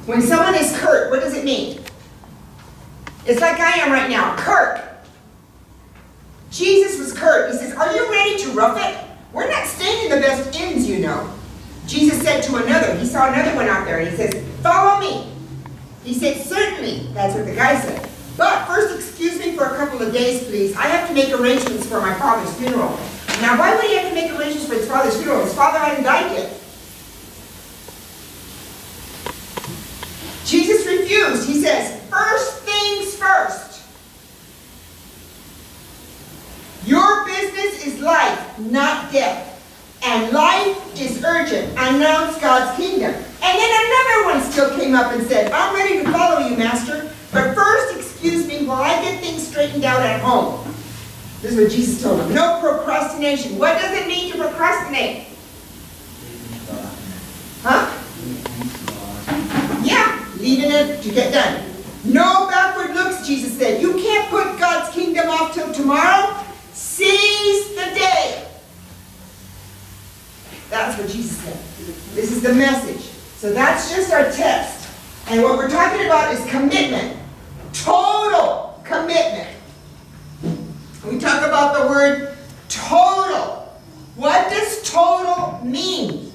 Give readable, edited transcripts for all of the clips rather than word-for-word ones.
When someone is curt, what does it mean? It's like I am right now, curt. Jesus was curt. He says, are you ready to rough it? We're not staying in the best inns, you know. Jesus said to another, he saw another one out there, and he says, follow me. He said, certainly. That's what the guy said. But first, excuse me for a couple of days, please. I have to make arrangements for my father's funeral. Now, why would he have to make arrangements for his father's funeral? His father hadn't died yet. Jesus refused. He says, first things first. Your business is life, not death. And life is urgent. Announce God's kingdom. And then another one still came up and said, I'm ready to follow you, Master. But first, excuse me while I get things straightened out at home. This is what Jesus told him. No procrastination. What does it mean to procrastinate? Huh? Yeah, leaving it to get done. No backward looks, Jesus said. You can't put God's kingdom off till tomorrow. Seize the day. That's what Jesus said. This is the message. So that's just our test. And what we're talking about is commitment. Total commitment. We talk about the word total. What does total mean?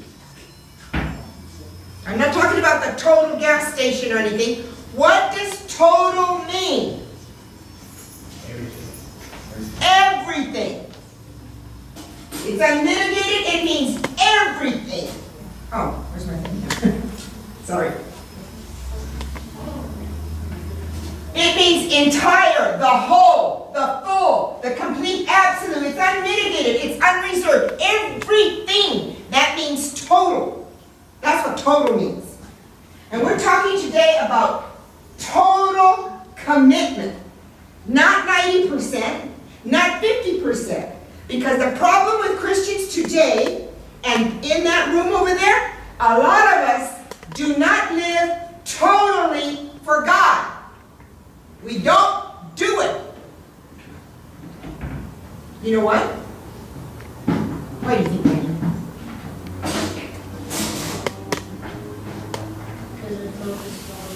I'm not talking about the total gas station or anything. What does total mean? Everything. It's unmitigated. It means everything. Oh, where's my thing? Sorry. It means entire, the whole, the full, the complete, absolute. It's unmitigated. It's unreserved. Everything. That means total. That's what total means. And we're talking today about total commitment. Not 90%, not 50%. Because the problem with Christians today, and in that room over there, a lot of us do not live totally for God. We don't do it. You know what? Why do you think that? Because they're focused on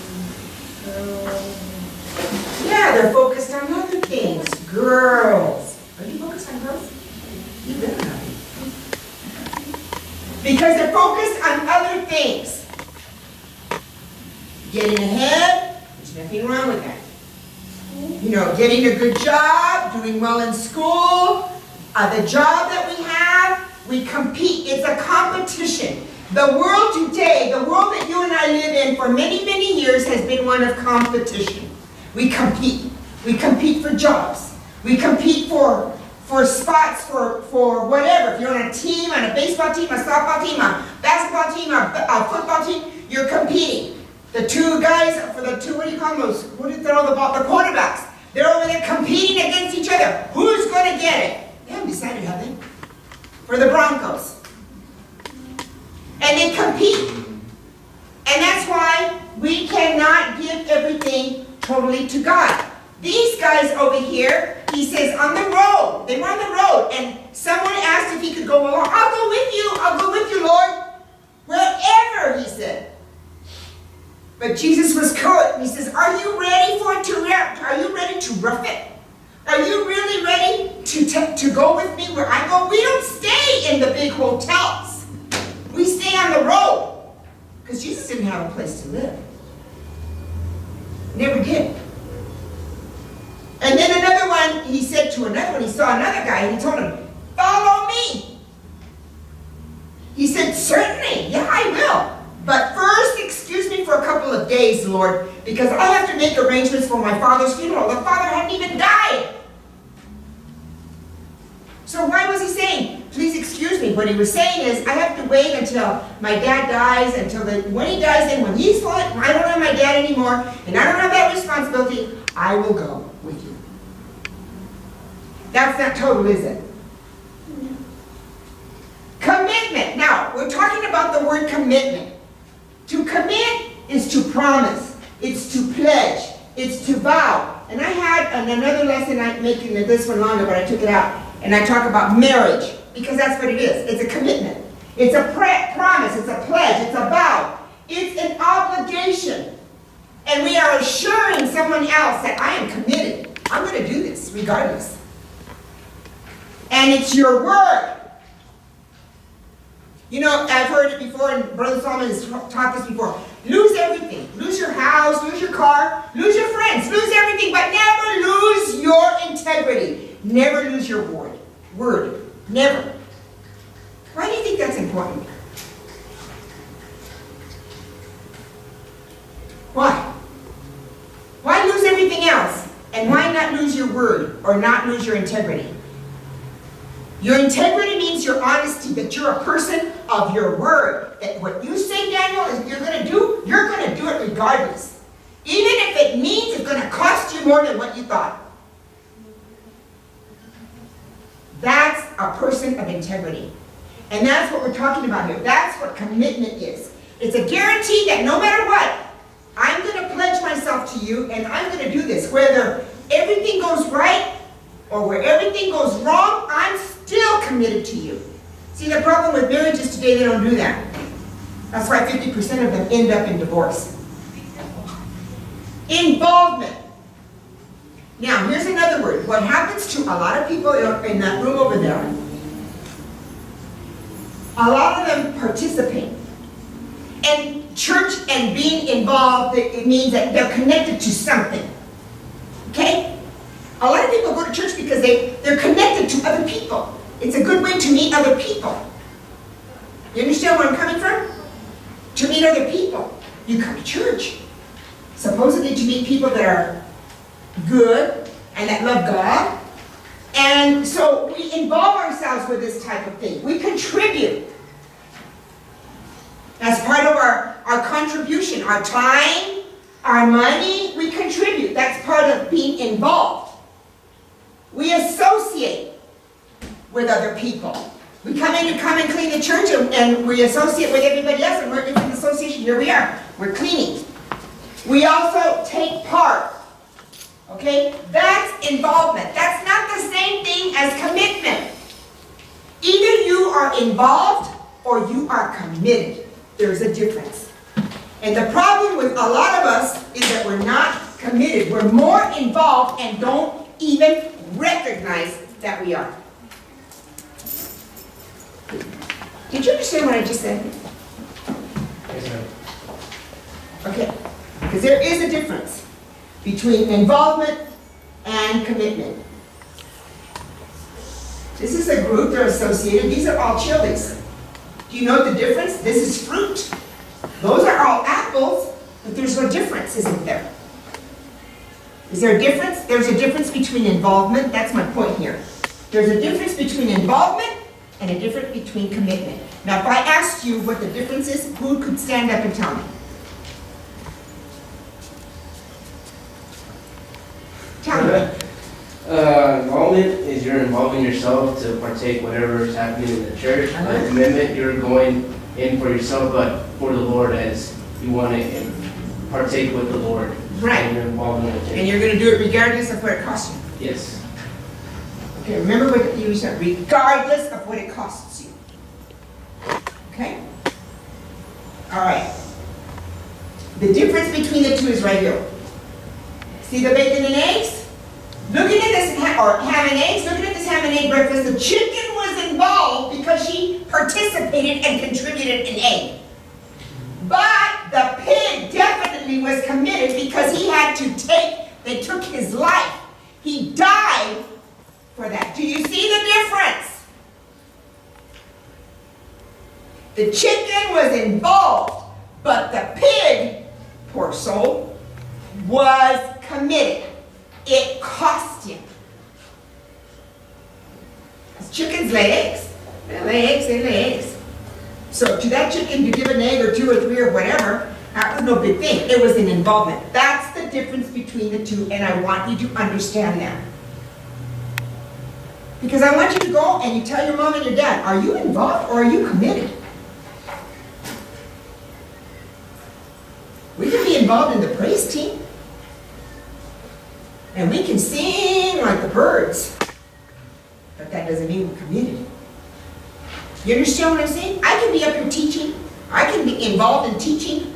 girls. Yeah, they're focused on other things. Girls. Are you focused on girls? You better not be. Because they're focused on other things. Getting ahead, there's nothing wrong with that. You know, getting a good job, doing well in school, the job that we have, we compete. It's a competition. The world today, the world that you and I live in for many, many years has been one of competition. We compete. We compete for jobs. We compete for spots, for whatever. If you're on a team, on a baseball team, a softball team, a basketball team, a football team, you're competing. The two guys, for the two, what do you call those? Who did throw the ball? The quarterbacks. They're over there competing against each other. Who's going to get it? They haven't decided, have they? For the Broncos. And they compete. And that's why we cannot give everything totally to God. These guys over here, he says, on the road. They were on the road. And someone asked if he could go along. I'll go with you. I'll go with you, Lord. Wherever, he said. But Jesus was curt. He says, are you ready for it to rough? Are you ready to rough it? Are you really ready to go with me where I go? We don't stay in the big hotels. We stay on the road. Because Jesus didn't have a place to live. Never did. And then another one, he said to another one, he saw another guy, and he told him, follow me. He said, certainly, yeah, I will. But first, excuse me for a couple of days, Lord, because I have to make arrangements for my father's funeral. The father hadn't even died. So why was he saying, please excuse me? What he was saying is, I have to wait until my dad dies, when he dies, and when he's fine, I don't have my dad anymore, and I don't have that responsibility, I will go with you. That's not total, is it? Commitment. Now, we're talking about the word commitment. To commit is to promise. It's to pledge. It's to vow. And I had another lesson, I'm making this one longer, but I took it out. And I talk about marriage, because that's what it is. It's a commitment. It's a promise. It's a pledge. It's a vow. It's an obligation. And we are assuring someone else that I am committed. I'm going to do this regardless. And it's your word. You know, I've heard it before, and Brother Salomon has taught this before. Lose everything. Lose your house, lose your car, lose your friends, lose everything, but never lose your integrity. Never lose your word. Never. Why do you think that's important? Why? Why lose everything else? And why not lose your word or not lose your integrity? Your integrity means your honesty, that you're a person of your word. That what you say, Daniel, is you're going to do, you're going to do it regardless. Even if it means it's going to cost you more than what you thought. That's a person of integrity. And that's what we're talking about here. That's what commitment is. It's a guarantee that no matter what, I'm going to pledge myself to you and I'm going to do this. Whether everything goes right or where everything goes wrong, I'm still committed to you. See, the problem with marriages today, they don't do that. That's why 50% of them end up in divorce. Involvement. Now, here's another word. What happens to a lot of people in that room over there, a lot of them participate. And church and being involved, it means that they're connected to something. Okay? A lot of people go to church because they're connected to other people. It's a good way to meet other people. You understand where I'm coming from? To meet other people. You come to church supposedly to meet people that are good and that love God. And so we involve ourselves with this type of thing. We contribute. As part of our contribution, our time, our money, we contribute. That's part of being involved. We associate with other people. We come and clean the church and we associate with everybody else and we're in an association. Here we are. We're cleaning. We also take part. Okay? That's involvement. That's not the same thing as commitment. Either you are involved or you are committed. There's a difference. And the problem with a lot of us is that we're not committed. We're more involved and don't even recognize that we are. Did you understand what I just said? Yes, ma'am. Okay. Because there is a difference between involvement and commitment. This is a group, they're associated. These are all chilies. Do you know the difference? This is fruit. Those are all apples, but there's no difference, isn't there? Is there a difference? There's a difference between involvement. That's my point here. There's a difference between involvement and a difference between commitment. Now, if I asked you what the difference is, who could stand up and tell me? Tell me. Involvement is you're involving yourself to partake whatever is happening in the church. Commitment, you're going in for yourself, but for the Lord, as you want to partake with the Lord. Right. And you're involved in it. And you're going to do it regardless of what it costs you. Yes. Okay, remember what you said, regardless of what it costs you. Okay? All right. The difference between the two is right here. See the bacon and eggs? Looking at this, or ham and eggs, looking at this ham and egg breakfast, the chicken was involved because she participated and contributed an egg. But the pig definitely was committed because they took his life. He died for that. Do you see the difference? The chicken was involved, but the pig, poor soul, was committed. It cost him. Because chickens lay eggs. They lay eggs, they lay eggs. So to that chicken, you give an egg or two or three or whatever, that was no big thing. It was an involvement. That's the difference between the two, and I want you to understand that. Because I want you to go and you tell your mom and your dad, are you involved or are you committed? We can be involved in the praise team. And we can sing like the birds. But that doesn't mean we're committed. You understand what I'm saying? I can be up here teaching. I can be involved in teaching.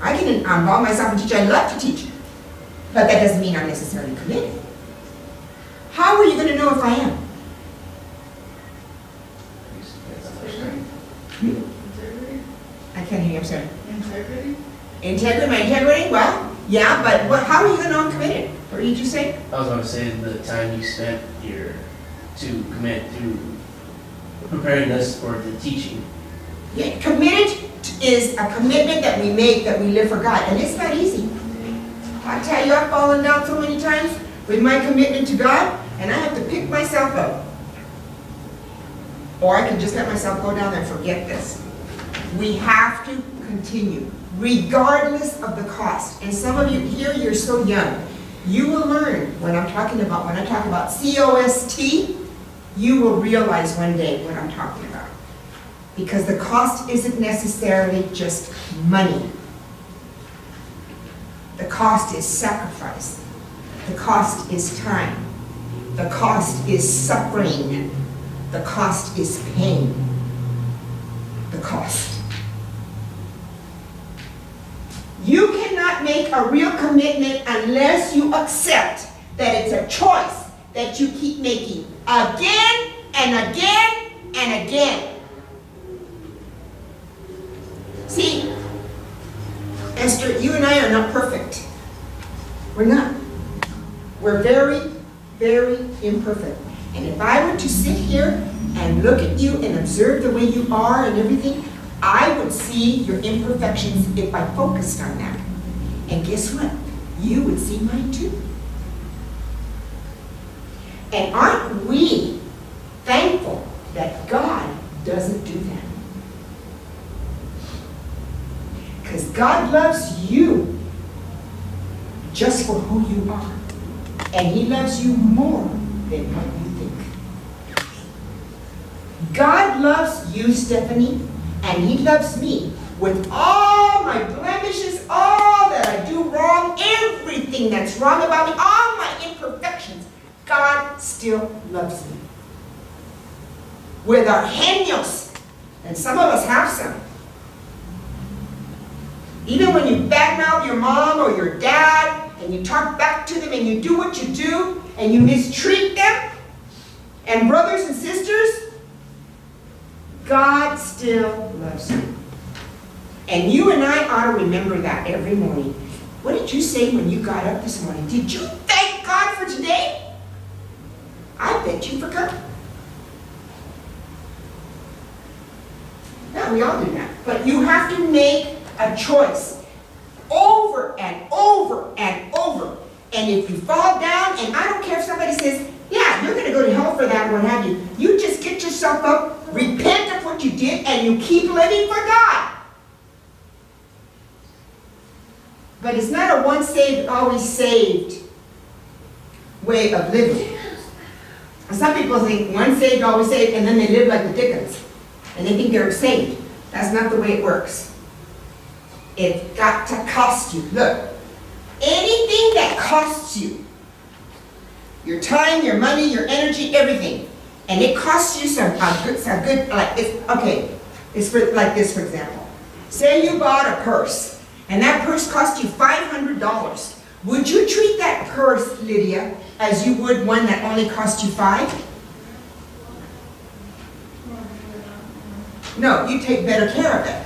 I can involve myself in teaching. I love to teach. But that doesn't mean I'm necessarily committed. How are you going to know if I am? Integrity? I can't hear you, I'm sorry. Integrity? Integrity, my integrity? Well, yeah, but how are you going to know I'm committed? What did you say? I was going to say the time you spent here to commit to preparing us for the teaching. Yeah, committed is a commitment that we make, that we live for God. And it's not easy. I tell you, I've fallen down so many times with my commitment to God, and I have to pick myself up. Or I can just let myself go down and forget this. We have to continue, regardless of the cost. And some of you here, you're so young. You will learn when I talk about COST, you will realize one day what I'm talking about. Because the cost isn't necessarily just money. The cost is sacrifice. The cost is time. The cost is suffering. The cost is pain. The cost. You cannot make a real commitment unless you accept that it's a choice that you keep making again and again and again. See, Esther, you and I are not perfect. We're not. We're very, very imperfect. And if I were to sit here and look at you and observe the way you are and everything, I would see your imperfections if I focused on that. And guess what? You would see mine too. And aren't we thankful that God doesn't do that? Because God loves you just for who you are. And He loves you more than what you think. God loves you, Stephanie, and He loves me with all my blemishes, all that I do wrong, everything that's wrong about me, all my imperfections. God still loves me. With our genios, and some of us have some. Even when you badmouth your mom or your dad, and you talk back to them, and you do what you do, and you mistreat them, and brothers and sisters, God still loves you. And you and I ought to remember that every morning. What did you say when you got up this morning? Did you thank God for today? I bet you forgot. Yeah, we all do that. But you have to make a choice over and over and over. And if you fall down, and I don't care if somebody says, yeah, you're going to go to hell for that, what have you. You just get yourself up, repent of what you did, and you keep living for God. But it's not a once saved, always saved way of living. Some people think once saved, always saved, and then they live like the Dickens. And they think they're saved. That's not the way it works. It's got to cost you. Look, anything that costs you, your time, your money, your energy, everything, and it costs you some good, like it's, okay, it's for, like this, for example. Say you bought a purse, and that purse cost you $500. Would you treat that purse, Lydia, as you would one that only cost you $5? No, you take better care of it.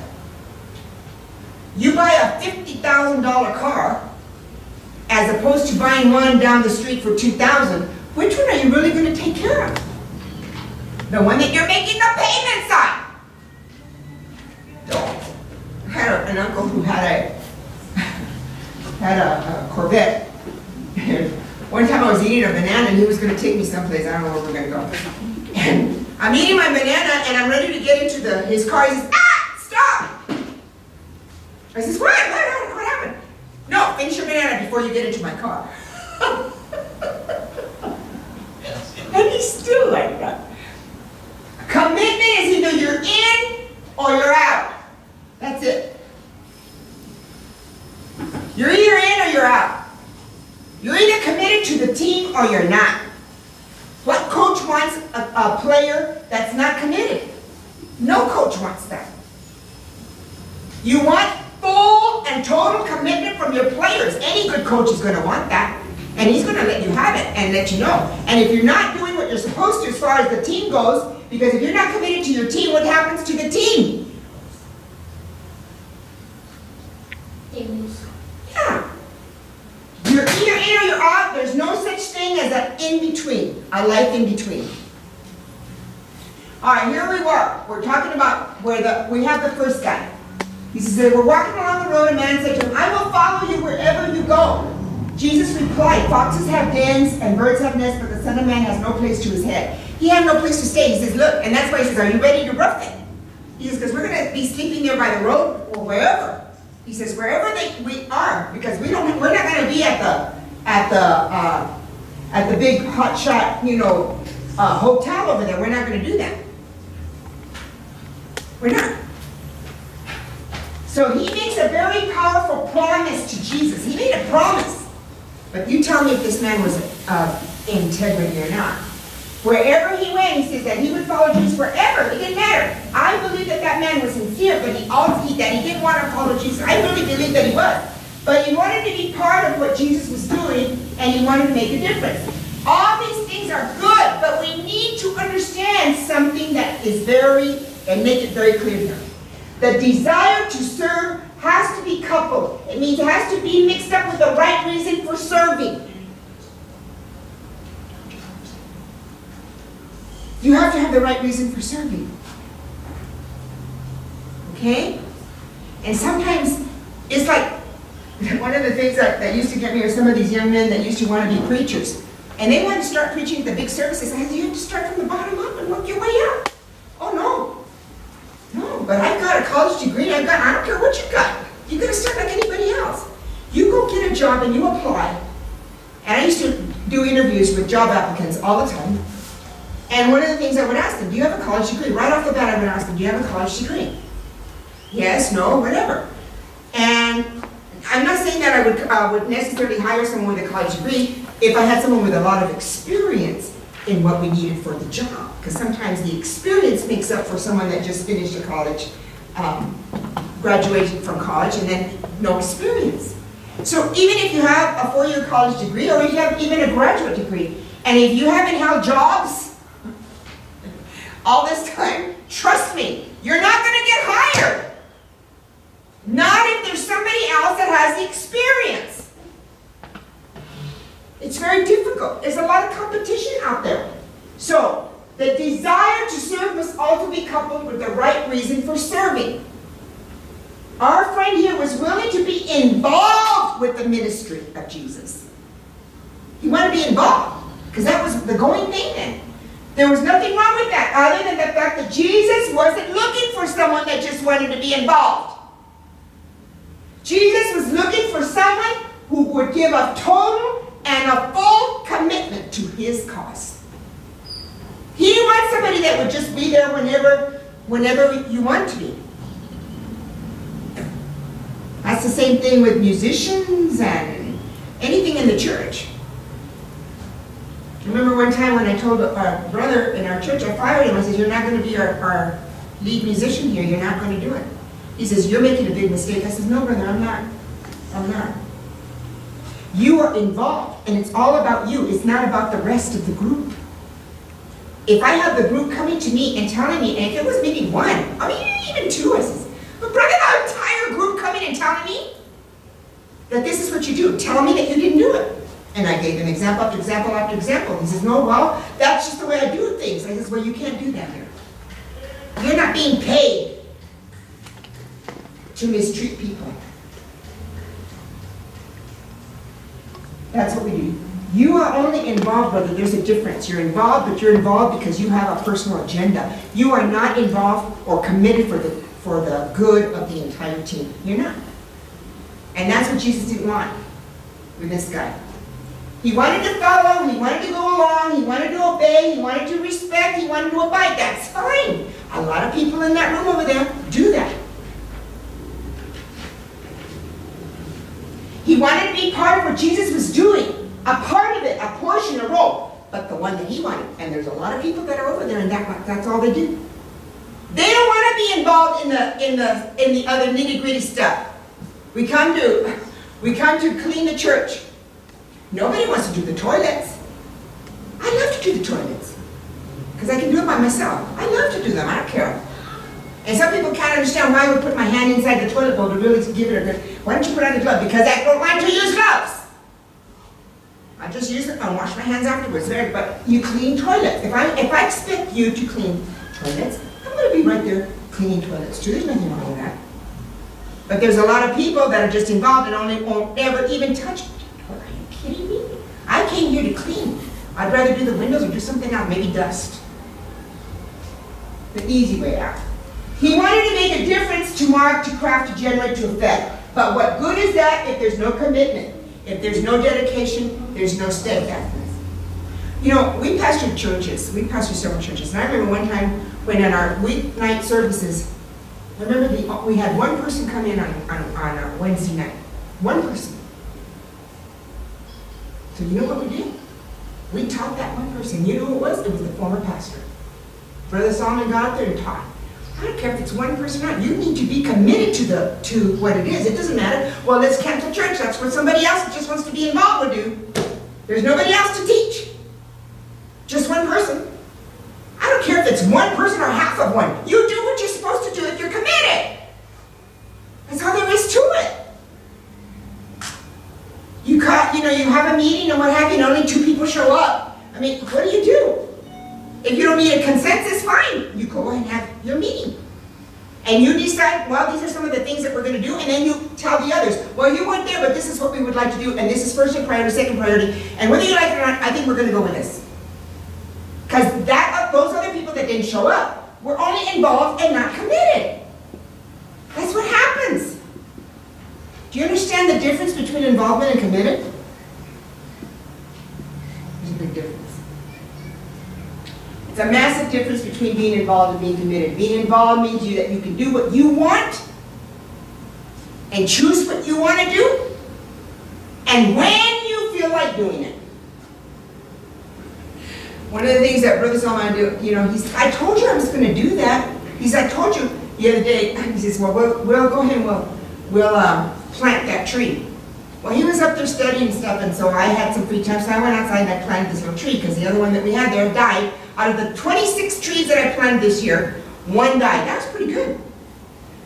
You buy a $50,000 car, as opposed to buying one down the street for $2,000. Which one are you really going to take care of? The one that you're making the payments on. Don't. I had an uncle who had a Corvette. One time I was eating a banana and he was going to take me someplace. I don't know where we're going to go. And I'm eating my banana and I'm ready to get into his car. He says, stop! I says, what happened? No, finish your banana before you get into my car. And he's still like that. Commitment is either you're in or you're out. That's it. You're either in or you're out. You're either committed to the team or you're not. What coach wants a player that's not committed? No coach wants that. You want full and total commitment from your players. Any good coach is going to want that. And he's going to let you have it and let you know. And if you're not doing what you're supposed to as far as the team goes, because if you're not committed to your team, what happens to the team? They lose. Yeah. You're either in or you're out. There's no such thing as an in-between, a life in between. All right, here we were. We're talking about where we have the first guy. He says, they were walking along the road, and a man said to him, I will follow you wherever you go. Jesus replied, foxes have dens and birds have nests, but the Son of Man has no place to his head. He had no place to stay. He says, look, and that's why he says, are you ready to rough it? He says, because we're going to be sleeping there by the road or wherever. He says, wherever we are, because we're not going to be at the big hotshot, hotel over there. We're not going to do that. We're not. So he makes a very powerful promise to Jesus. He made a promise. But you tell me if this man was integrity or not. Wherever he went, he says that he would follow Jesus wherever. It didn't matter. I believe that man was sincere, but he didn't want to follow Jesus. I really believe that he was. But he wanted to be part of what Jesus was doing, and he wanted to make a difference. All these things are good, but we need to understand something that is and make it very clear here. The desire to serve has to be coupled. It means it has to be mixed up with the right reason for serving. You have to have the right reason for serving. Okay? And sometimes it's like, one of the things that used to get me are some of these young men that used to want to be preachers. And they wanted to start preaching at the big services. I said, you have to start from the bottom up and work your way up. Oh, no. No, but I've got a college degree. I don't care what you got. You're going to start like anybody else. You go get a job and you apply. And I used to do interviews with job applicants all the time. And one of the things I would ask them, do you have a college degree? Right off the bat, I would ask them, do you have a college degree? Yes, no, whatever. And I'm not saying that I would necessarily hire someone with a college degree if I had someone with a lot of experience in what we needed for the job. Because sometimes the experience makes up for someone that just finished a college, graduated from college, and then no experience. So even if you have a 4-year college degree, or if you have even a graduate degree, and if you haven't held jobs all this time, trust me, you're not going to get hired. Not if there's somebody else that has the experience. It's very difficult. There's a lot of competition out there. So, the desire to serve must also be coupled with the right reason for serving. Our friend here was willing to be involved with the ministry of Jesus. He wanted to be involved, because that was the going thing then. There was nothing wrong with that, other than the fact that Jesus wasn't looking for someone that just wanted to be involved. Jesus was looking for someone who would give a total and a full commitment to his cause. He didn't want somebody that would just be there whenever you want to be. That's the same thing with musicians and anything in the church. I remember one time when I told our brother in our church, I fired him. I said, you're not going to be our lead musician here. You're not going to do it. He says, you're making a big mistake. I said, no, brother, I'm not. You are involved, and it's all about you. It's not about the rest of the group. If I have the group coming to me and telling me, and if it was maybe one, I mean, even two, I says, but brother, the entire group coming and telling me that this is what you do. Tell me that you didn't do it. And I gave them example after example after example. He says, no, well, that's just the way I do things. I says, well, you can't do that here. You're not being paid to mistreat people. That's what we do. You are only involved, brother. There's a difference. You're involved, but you're involved because you have a personal agenda. You are not involved or committed for the good of the entire team. You're not. And that's what Jesus didn't want with this guy. He wanted to follow, he wanted to go along, he wanted to obey, he wanted to respect, he wanted to abide. That's fine. A lot of people in that room over there do that. He wanted to be part of what Jesus was doing, a part of it, a portion, a role, but the one that he wanted. And there's a lot of people that are over there and that's all they do. They don't want to be involved in the other nitty-gritty stuff. We come to clean the church. Nobody wants to do the toilets. I love to do the toilets because I can do it by myself. I love to do them. I don't care. And some people can't understand why I would put my hand inside the toilet bowl to really give it a good. Why don't you put on a glove? Because I don't like to use gloves. I just use it and wash my hands afterwards. But you clean toilets. If I expect you to clean toilets, I'm going to be right there cleaning toilets too. There's nothing wrong with that. But there's a lot of people that are just involved and won't ever even touch it. Are you kidding me? I came here to clean. I'd rather do the windows or do something else, maybe dust. The easy way out. He wanted to make a difference, to mark, to craft, to generate, to effect. But what good is that if there's no commitment? If there's no dedication, there's no steadfastness. You know, we pastored churches. We pastored several churches. And I remember one time when in our weeknight services, I remember we had one person come in on a Wednesday night. One person. So you know what we did? We taught that one person. You know who it was? It was the former pastor. Brother Salomon got up there and taught. I don't care if it's one person or not. You need to be committed to what it is. It doesn't matter. Well, let's cancel church. That's what somebody else that just wants to be involved would do. There's nobody else to teach. Just one person. I don't care if it's one person or half of one. You do what you're supposed to do if you're committed. That's all there is to it. You have a meeting and what have you, and only 2 people show up. I mean, what do you do? If you don't need a consensus, fine. You go and have your meeting. And you decide, well, these are some of the things that we're going to do, and then you tell the others, well, you weren't there, but this is what we would like to do, and this is first priority, second priority, and whether you like it or not, I think we're going to go with this. Because those other people that didn't show up were only involved and not committed. That's what happens. Do you understand the difference between involvement and committed? There's a big difference. It's a massive difference between being involved and being committed. Being involved means that you can do what you want and choose what you want to do and when you feel like doing it. One of the things that Brother Salomon do, I told you I was going to do that. I told you the other day. He says, well, we'll go ahead and we'll plant that tree. Well, he was up there studying stuff, and so I had some free time, so I went outside and I planted this little tree, because the other one that we had there died. Out of the 26 trees that I planted this year, 1 died. That was pretty good.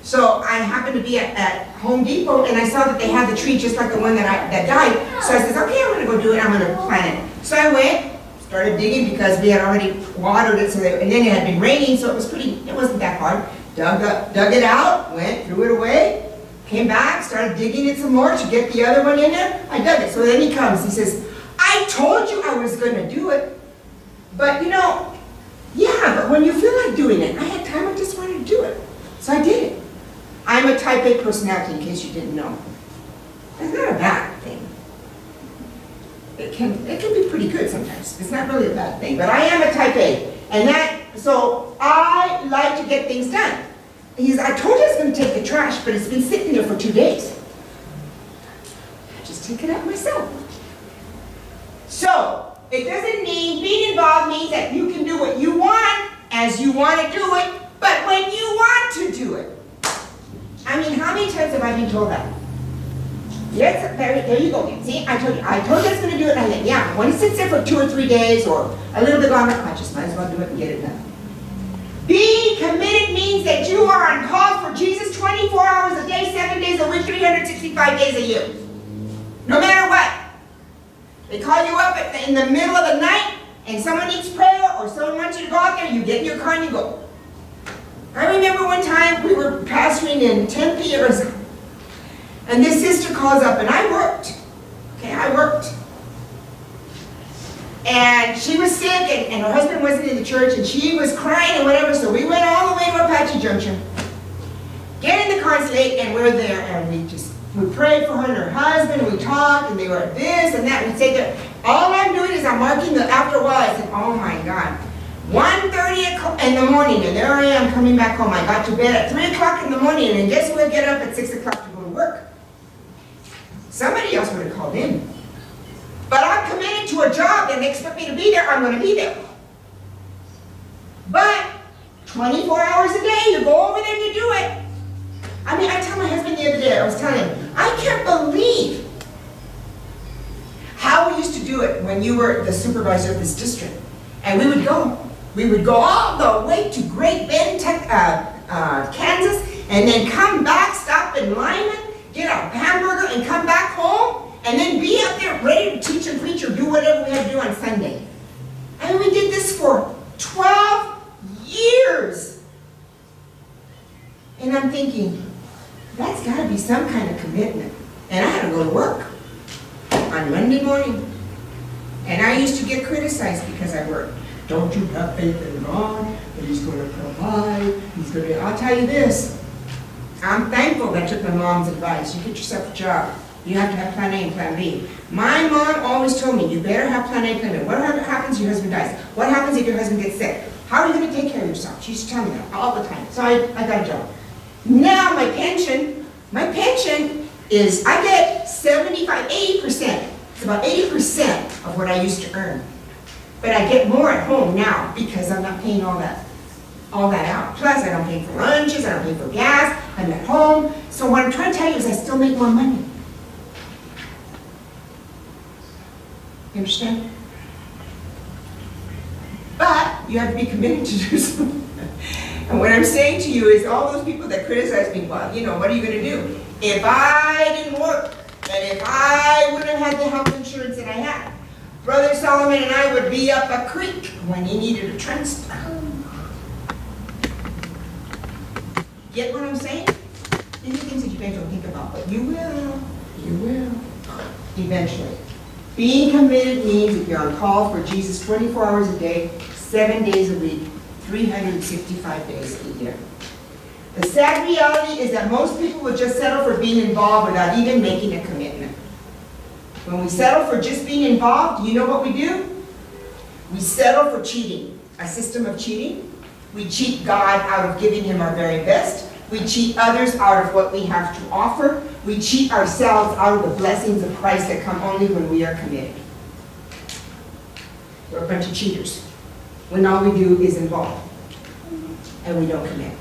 So I happened to be at Home Depot, and I saw that they had the tree just like the one that died. So I said, okay, I'm going to go do it. I'm going to plant it. So I went, started digging, because we had already watered it, and then it had been raining, so it wasn't that hard. Dug it out, threw it away. Came back, started digging it some more to get the other one in there. I dug it. So then he comes. He says, I told you I was going to do it. But but when you feel like doing it, I had time, I just wanted to do it. So I did it. I'm a type A personality, in case you didn't know. It's not a bad thing. It can be pretty good sometimes. It's not really a bad thing. But I am a type A. So I like to get things done. I told you I was going to take the trash, but it's been sitting there for 2 days. I just take it out myself. So, it doesn't mean, being involved means that you can do what you want, as you want to do it, but when you want to do it. I mean, how many times have I been told that? Yes, there you go. See, I told you I was going to do it, and I said, yeah, when it sits there for 2 or 3 days, or a little bit longer, I just might as well do it and get it done. Being committed means that you are on call for Jesus 24 hours a day, 7 days a week, 365 days a year. No matter what. They call you up in the middle of the night, and someone needs prayer, or someone wants you to go out there, you get in your car and you go. I remember one time we were pastoring in Tempe, Arizona, and this sister calls up, and I worked. And she was sick, and her husband wasn't in the church, and she was crying and whatever, so we went all the way to Apache Junction. Get in the car, it's late, and we're there, and we prayed for her and her husband, and we talked, and they were this and that, and we'd say that. All I'm doing is I'm marking after a while, I said, oh my God. 1:30 in the morning, and there I am coming back home. I got to bed at 3 o'clock in the morning, and guess who would get up at 6 o'clock to go to work? Somebody else would have called in. But I'm committed to a job, and they expect me to be there, I'm going to be there. But 24 hours a day, you go over there and you do it. I mean, I told my husband the other day, I was telling him, I can't believe how we used to do it when you were the supervisor of this district. And we would go. We would go all the way to Great Bend, Kansas, and then come back, stop in Lyman, get a hamburger, and come back home, and then be up there ready to teach and preach or do whatever we had to do on Sunday. And we did this for 12 years. And I'm thinking, that's got to be some kind of commitment. And I had to go to work on Monday morning. And I used to get criticized because I worked. Don't you have faith in God that He's going to provide? He's going to. I'll tell you this. I'm thankful that I took my mom's advice. You get yourself a job. You have to have plan A and plan B. My mom always told me, you better have plan A, plan B. What happens if your husband dies? What happens if your husband gets sick? How are you going to take care of yourself? She used to tell me that all the time. So I got a job. Now my pension is, I get 75, 80%. It's about 80% of what I used to earn. But I get more at home now because I'm not paying all that out. Plus, I don't pay for lunches, I don't pay for gas, I'm at home. So what I'm trying to tell you is I still make more money. You understand? But you have to be committed to do something. And what I'm saying to you is all those people that criticize me, well, you know, what are you going to do? If I didn't work, and if I wouldn't have had the health insurance that I had, Brother Solomon and I would be up a creek when he needed a transplant. Get what I'm saying? These are things that you guys don't think about, but you will, eventually. Being committed means that you're on call for Jesus 24 hours a day, 7 days a week, 365 days a year. The sad reality is that most people will just settle for being involved without even making a commitment. When we settle for just being involved, you know what we do? We settle for cheating, a system of cheating. We cheat God out of giving Him our very best. We cheat others out of what we have to offer. We cheat ourselves out of the blessings of Christ that come only when we are committed. We're a bunch of cheaters when all we do is involve and we don't commit.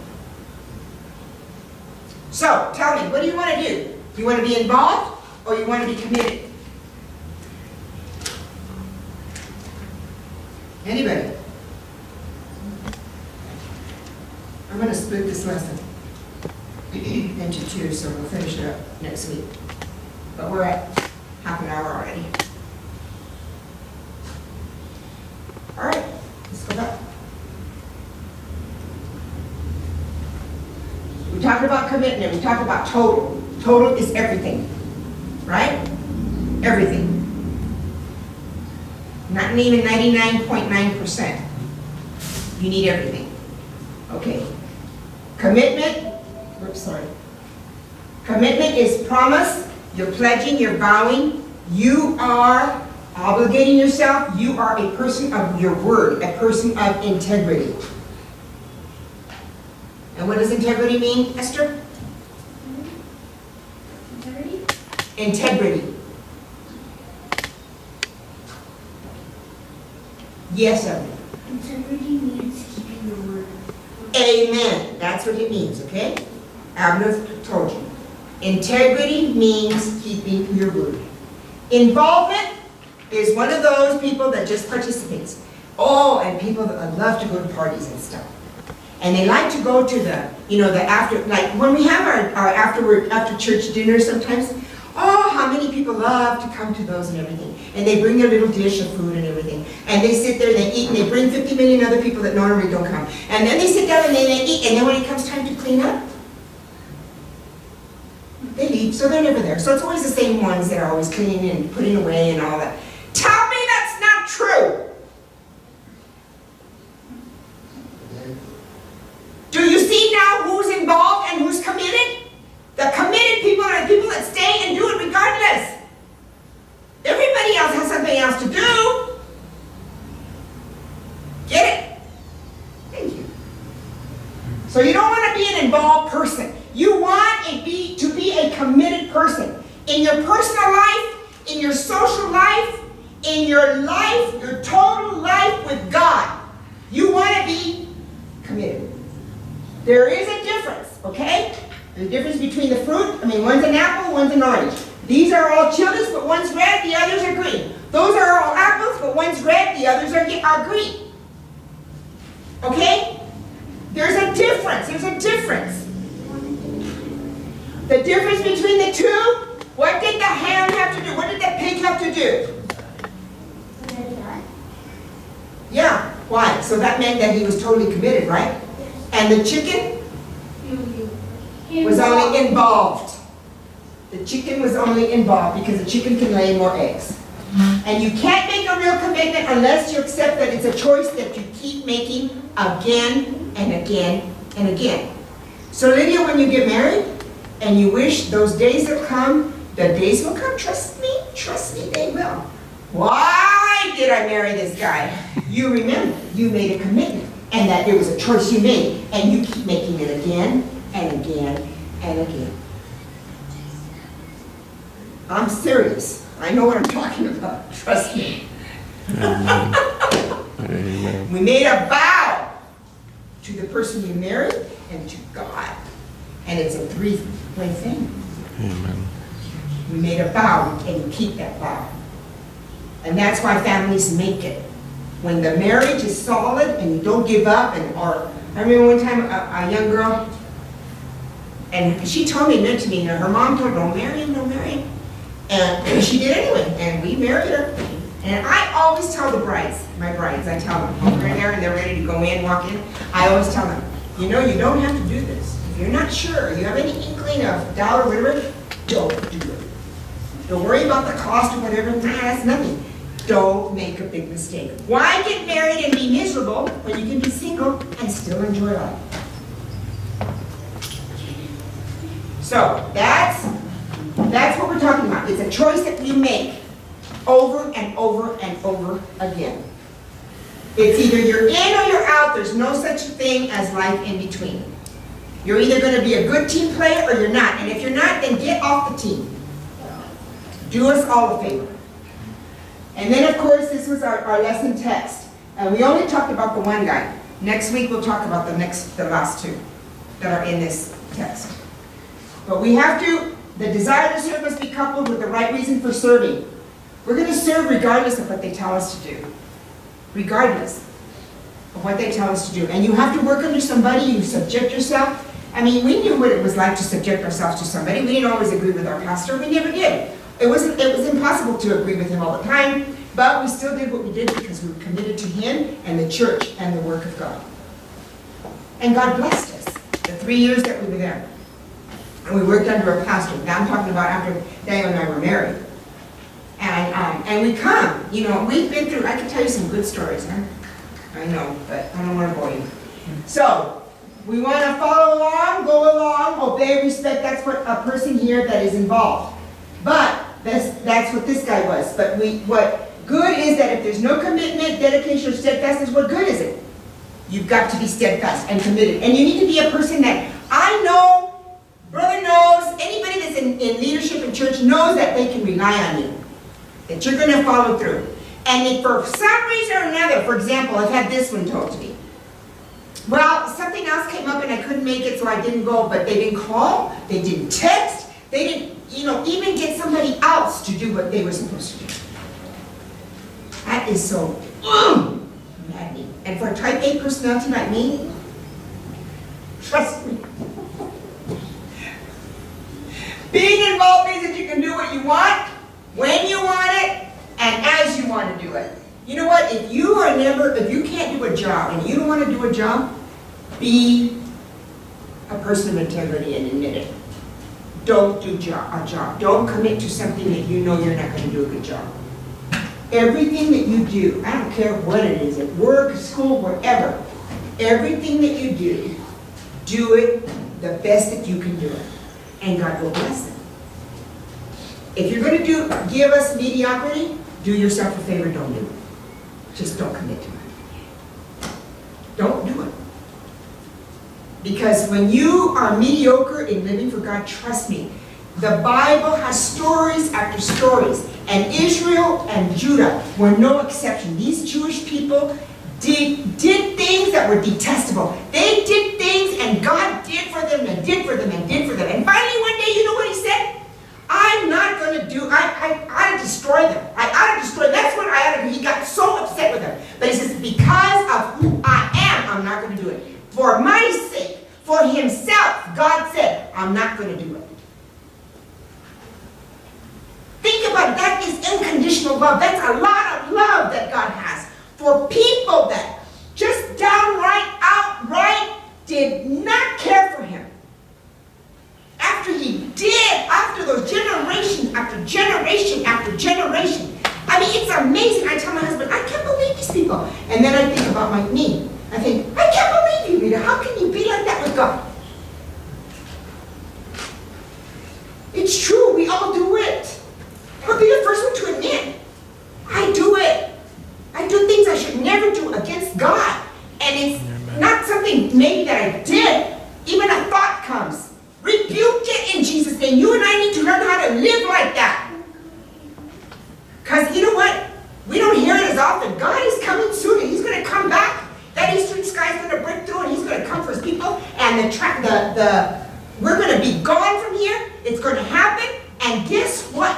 So, tell me, what do you want to do? Do you want to be involved or you want to be committed? Anybody? I'm going to split this lesson into two, so we'll finish it up next week. But we're at half an hour already. All right, let's go back. We talked about commitment. We talked about total. Total is everything, right? Everything. Not even 99.9%. You need everything. Okay. Commitment. Oops, sorry. Commitment is promise. You're pledging, you're vowing. You are obligating yourself. You are a person of your word, a person of integrity. And what does integrity mean, Esther? Integrity? Integrity. Yes, Evan. Integrity means keeping your word. Amen. That's what it means, okay? Abner told you. Integrity means keeping your word. Involvement is one of those people that just participates. Oh, and people that love to go to parties and stuff. And they like to go to the, you know, the after, like when we have our after church dinner sometimes, oh, how many people love to come to those and everything. And they bring their little dish of food and everything. And they sit there and they eat and they bring 50 million other people that normally don't come. And then they sit down and they eat, and then when it comes time to clean up, they leave, so they're never there. So it's always the same ones that are always cleaning and putting away and all that. Tell me that's not true. Do you see now who's involved and who's committed? The committed people are the people that stay and do it regardless. Everybody else has something else to do. Get it? Thank you. So you don't want to be an involved person. You want to be a committed person. In your personal life, in your social life, in your life, your total life with God. You want to be committed. There is a difference, okay? The difference between the fruit, one's an apple, one's an orange. These are all chilies, but one's red, the others are green. Those are all apples, but one's red, the others are green. Okay? There's a difference. The difference between the two, what did the ham have to do? What did the pig have to do? Yeah, why? So that meant that he was totally committed, right? And the chicken was only involved. The chicken was only involved because the chicken can lay more eggs. And you can't make a real commitment unless you accept that it's a choice that you keep making again and again and again. So Lydia, when you get married and you wish those days will come, the days will come. Trust me, they will. Why did I marry this guy? You remember, you made a commitment and that it was a choice you made and you keep making it again and again and again. I'm serious. I know what I'm talking about. Trust me. Amen. Amen. We made a vow to the person you married and to God. And it's a three-way thing. Amen. We made a vow and you keep that vow. And that's why families make it. When the marriage is solid and you don't give up, I remember one time a young girl, and she told me, meant to me, her mom told her, don't marry him. And she did anyway, and we married her. And I always tell the brides, my brides, I tell them, when they're there and they're ready to go in, walk in, I always tell them, you don't have to do this. If you're not sure, you have any inkling of doubt or whatever, don't do it. Don't worry about the cost or whatever, that's nothing. Don't make a big mistake. Why get married and be miserable when you can be single and still enjoy life? So, that's what we're talking about. It's a choice that we make over and over and over again. It's either you're in or you're out. There's no such thing as life in between. You're either going to be a good team player or you're not. And if you're not, then get off the team. Do us all a favor. And then, of course, this was our lesson text. And we only talked about the one guy. Next week, we'll talk about the last two that are in this text. But we have to, the desire to serve must be coupled with the right reason for serving. We're going to serve regardless of what they tell us to do. Regardless of what they tell us to do. And you have to work under somebody, you subject yourself. We knew what it was like to subject ourselves to somebody. We didn't always agree with our pastor. We never did. It was impossible to agree with him all the time, but we still did what we did because we were committed to him and the church and the work of God. And God blessed us the 3 years that we were there. And we worked under a pastor. Now I'm talking about after Daniel and I were married. And we come, we've been through, I can tell you some good stories, huh? I know, but I don't want to bore you. So, we want to follow along, go along, obey, respect. That's what a person here that is involved. But that's what this guy was. But what good is that if there's no commitment, dedication, or steadfastness, what good is it? You've got to be steadfast and committed. And you need to be a person that I know, brother knows, anybody that's in leadership in church knows that they can rely on you. That you're going to follow through. And if for some reason or another, for example, I've had this one told to me. Well, something else came up and I couldn't make it, so I didn't go. But they didn't call, they didn't text, they didn't, even get somebody else to do what they were supposed to do. That is so maddening. And for a type A personality like me, trust me. Being involved means that you can do what you want, when you want it, and as you want to do it. You know what? If you can't do a job and you don't want to do a job, be a person of integrity and admit it. Don't do a job. Don't commit to something that you know you're not going to do a good job. Everything that you do, I don't care what it is, at work, school, wherever, everything that you do it the best that you can do it. And God will bless it. If you're going to give us mediocrity, do yourself a favor, don't do it. Just don't commit to it. Don't do it. Because when you are mediocre in living for God, trust me, the Bible has stories after stories. And Israel and Judah were no exception. These Jewish people did things that were detestable. They did things and God did for them and did for them and did for them. And finally one day, you know what he said? I'm not going to do, I ought to destroy them. I ought to destroy them. That's what I ought to do. He got so upset with them. But he says, because of who I am, I'm not going to do it. For my sake, for himself, God said, I'm not going to do it. Think about it. That is unconditional love. That's a lot of love that God has for people that just downright, outright did not care for him. After he did, after those generation after generation after generation. I mean, it's amazing. I tell my husband, I can't believe these people. And then I think about me. I think, I can't believe you, Rita. How can you be like that with God? It's true. We all do it. I'll be the first one to admit. I do it. I do things I should never do against God. And it's not something maybe that I did. Even a thought comes. Rebuke it in Jesus' name. You and I need to learn how to live like that. Because you know what? We don't hear it as often. God is coming soon and he's going to come back. That eastern sky is going to break through and he's going to come for his people. And we're going to be gone from here. It's going to happen. And guess what?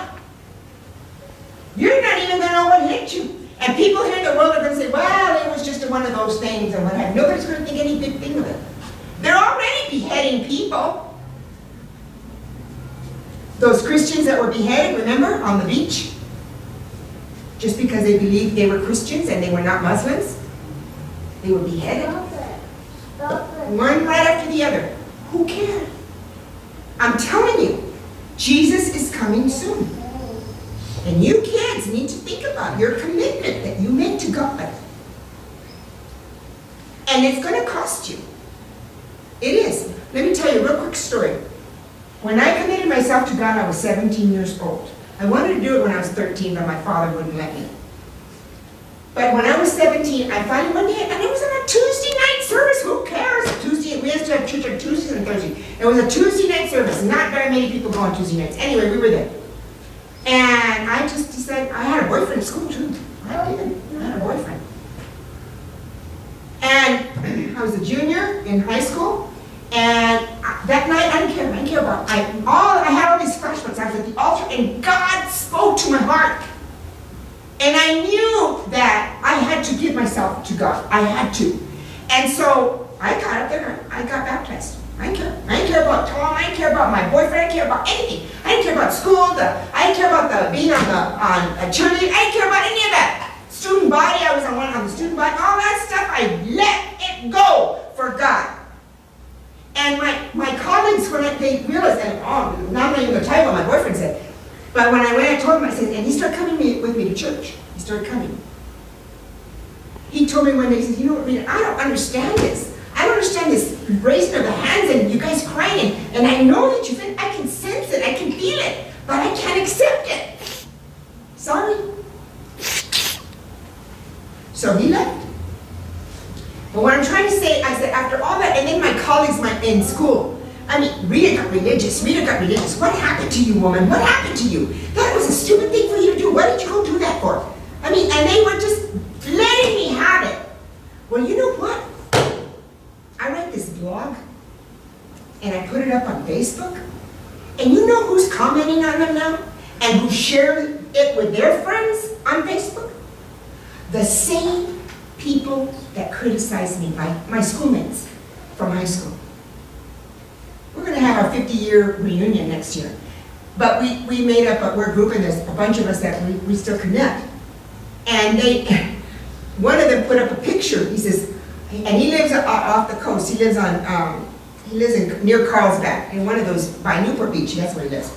You're not even going to know what hit you. And people here in the world are going to say, well, it was just one of those things and what have you. Nobody's going to think any big thing of it. They're already beheading people. Those Christians that were beheaded, remember, on the beach? Just because they believed they were Christians and they were not Muslims? They were beheaded. Stop it. One right after the other. Who cared? I'm telling you, Jesus is coming soon. And you kids need to think about your commitment that you make to God. And it's going to cost you. It is. Let me tell you a real quick story. When I committed myself to God, I was 17 years old. I wanted to do it when I was 13, but my father wouldn't let me. But when I was 17, I finally one day, and it was on a Tuesday night service. Who cares? Tuesday, we used to have church on Tuesdays and Thursdays. It was a Tuesday night service. Not very many people go on Tuesday nights. Anyway, we were there. And I just decided, I had a boyfriend in school too. I did. I had a boyfriend. And I was a junior in high school. And that night, I didn't care about, I had all these flashbacks. I was at the altar and God spoke to my heart. And I knew that I had to give myself to God. I had to. And so I got up there, I got baptized. I didn't care. I didn't care about Tom, I didn't care about my boyfriend, I didn't care about anything. I didn't care about school, I didn't care about being on a cheerleader, I didn't care about any of that. Student body, I was on the student body, all that stuff, I let it go for God. And my colleagues, when they realized that, now I'm not even going to tell you what my boyfriend said. But when I told him, I said, and he started coming with me to church. He started coming. He told me one day, he said, you know what, Rita, I don't understand this. I don't understand this raising of the hands and you guys crying. And I know that you think, I can sense it, I can feel it, but I can't accept it. Sorry. So he left. But what I'm trying to say, I said, after all that, and then my colleagues in school, I mean, Rita got religious. What happened to you, woman? What happened to you? That was a stupid thing for you to do. What did you go do that for? I mean, and they were just letting me have it. Well, you know what? I write this blog, and I put it up on Facebook, and you know who's commenting on them now? And who shared it with their friends on Facebook? The same people that criticized me, my schoolmates from high school. We're going to have our 50-year reunion next year. But we made up, we're a group, and there's a bunch of us that we still connect. And one of them put up a picture. He says, and he lives off the coast. He lives near Carlsbad, in one of those, by Newport Beach. That's where he lives.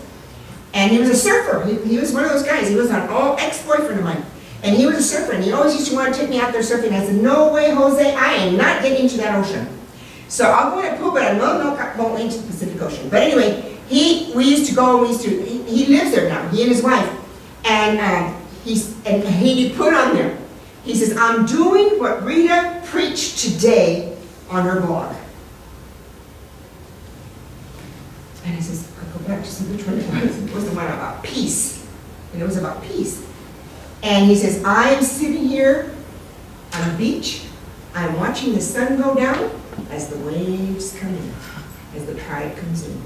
And he was a surfer. He was one of those guys. He was an ex-boyfriend of mine. And he was a surfer, and he always used to want to take me out there surfing. I said, no way, Jose, I am not getting into that ocean. So I'll go in a pool, but I won't into the Pacific Ocean. But anyway, we used to go, he lives there now, he and his wife. And he put on there, he says, I'm doing what Rita preached today on her blog. And I says, I'll go back to see which one it was. It was the one about peace. And it was about peace. And he says, I am sitting here on the beach I'm watching the sun go down as the waves come in, as the tide comes in.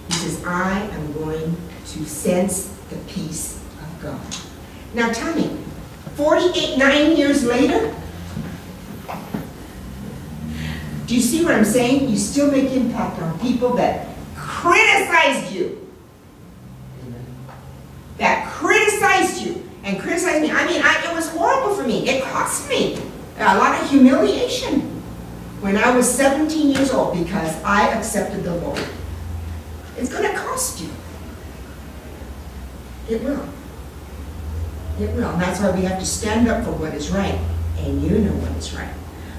He says, I am going to sense the peace of God. Now tell me, 9 years later, do you see what I'm saying? You still make impact on people that criticized you. That criticized you and criticized me. I mean, it was horrible for me. It cost me a lot of humiliation when I was 17 years old because I accepted the Lord. It's going to cost you. It will. It will. And that's why we have to stand up for what is right. And you know what is right.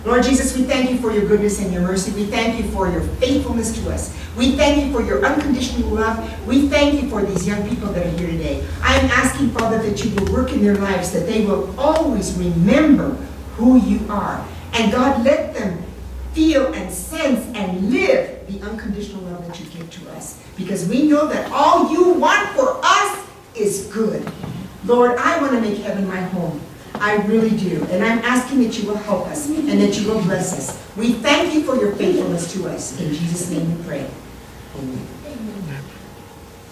Lord Jesus, we thank you for your goodness and your mercy. We thank you for your faithfulness to us. We thank you for your unconditional love. We thank you for these young people that are here today. I am asking, Father, that you will work in their lives, that they will always remember who you are. And God, let them feel and sense and live the unconditional love that you give to us. Because we know that all you want for us is good. Lord, I want to make heaven my home. I really do. And I'm asking that you will help us and that you will bless us. We thank you for your faithfulness to us. In Jesus' name we pray. Amen.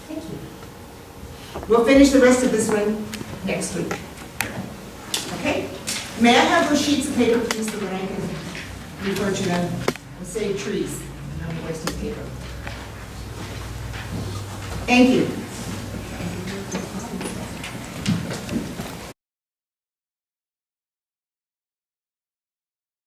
Thank you. We'll finish the rest of this one next week. Okay? May I have those sheets of paper, please, so that I can refer to them and save trees, not wasting paper. Thank you.